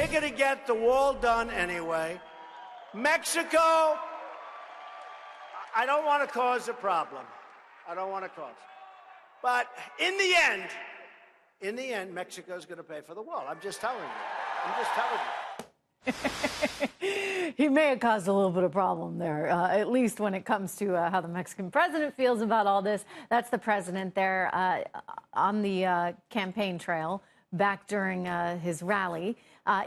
We're going to get the wall done anyway. Mexico, I don't want to cause a problem. I don't want to cause. But in the end, Mexico's going to pay for the wall. I'm just telling you. I'm just telling you. He may have caused a little bit of problem there, at least when it comes to how the Mexican president feels about all this. That's the president there on the campaign trail back during his rally.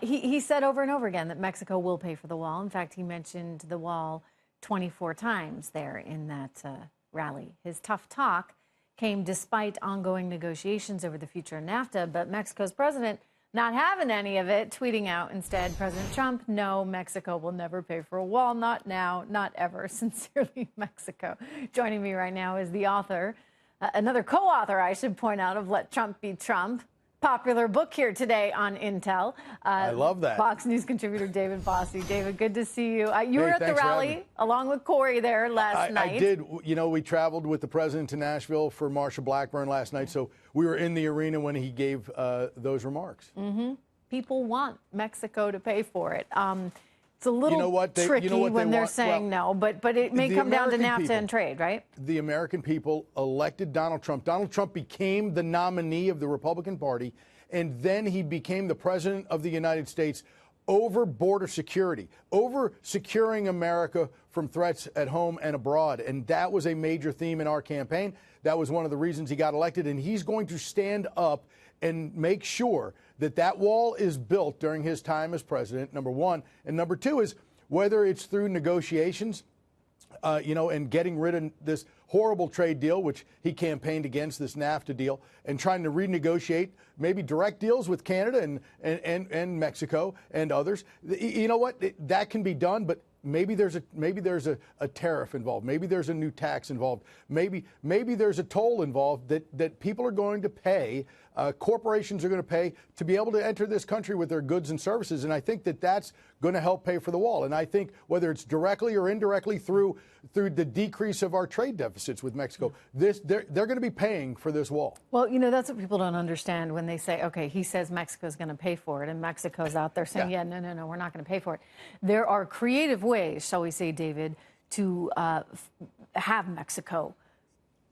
He said over and over again that Mexico will pay for the wall. In fact, he mentioned the wall 24 times there in that rally. His tough talk came despite ongoing negotiations over the future of NAFTA, but Mexico's president not having any of it, tweeting out instead, President Trump, no, Mexico will never pay for a wall, not now, not ever. Sincerely, Mexico. Joining me right now is the author, another co-author, I should point out, of Let Trump Be Trump. Popular book here today on Intel. I love that. Fox News contributor David Bossie. David, good to see you. You were at the rally along with Corey there last night. I did. You know, we traveled with the president to Nashville for Marsha Blackburn last night, so we were in the arena when he gave those remarks. Mm-hmm. People want Mexico to pay for it. It's a little tricky when they're saying no, but it may come down to NAFTA and trade, right? The American people elected Donald Trump. Donald Trump became the nominee of the Republican Party, and then he became the president of the United States over border security, over securing America from threats at home and abroad. And that was a major theme in our campaign. That was one of the reasons he got elected, and he's going to stand up and make sure that that wall is built during his time as president, number one. And number two is whether it's through negotiations, and getting rid of this horrible trade deal, which he campaigned against, this NAFTA deal, and trying to renegotiate maybe direct deals with Canada and Mexico and others. You know what? That can be done, but maybe there's a tariff involved. Maybe there's a new tax involved. Maybe there's a toll involved that people are going to pay. Corporations are going to pay to be able to enter this country with their goods and services. And I think that that's going to help pay for the wall. And I think whether it's directly or indirectly through the decrease of our trade deficits with Mexico, they're going to be paying for this wall. Well, that's what people don't understand when they say, OK, he says Mexico's going to pay for it, and Mexico's out there saying, no, we're not going to pay for it. There are creative ways, shall we say, David, to have Mexico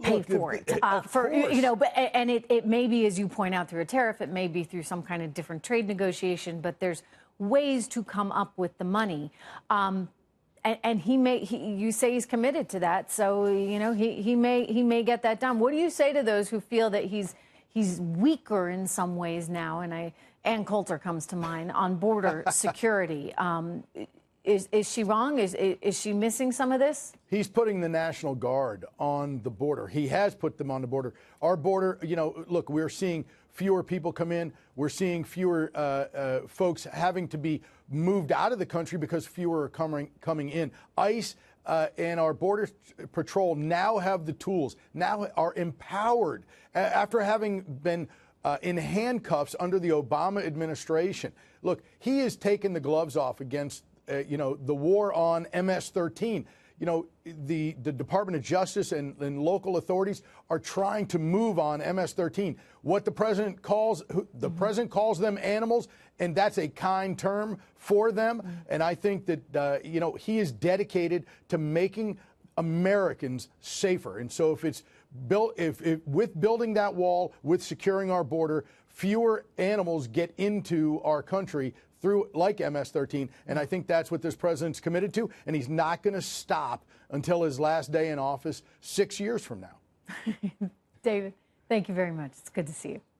pay for it. And it may be, as you point out, through a tariff. It may be through some kind of different trade negotiation. But there's ways to come up with the money. And you say he's committed to that. So, he may get that done. What do you say to those who feel that he's weaker in some ways now? And Ann Coulter comes to mind on border security. Is she wrong? Is she missing some of this? He's putting the National Guard on the border. He has put them on the border. Our border, look, we're seeing fewer people come in. We're seeing fewer folks having to be moved out of the country because fewer are coming in. ICE and our Border Patrol now have the tools, now are empowered after having been in handcuffs under the Obama administration. Look, he has taken the gloves off against the war on MS-13. The Department of Justice and local authorities are trying to move on MS-13. What the president calls them animals, and that's a kind term for them. And I think that he is dedicated to making Americans safer. And so if it's built, if with building that wall, with securing our border, fewer animals get into our country through like MS-13, and I think that's what this president's committed to, and he's not going to stop until his last day in office 6 years from now. David, thank you very much. It's good to see you.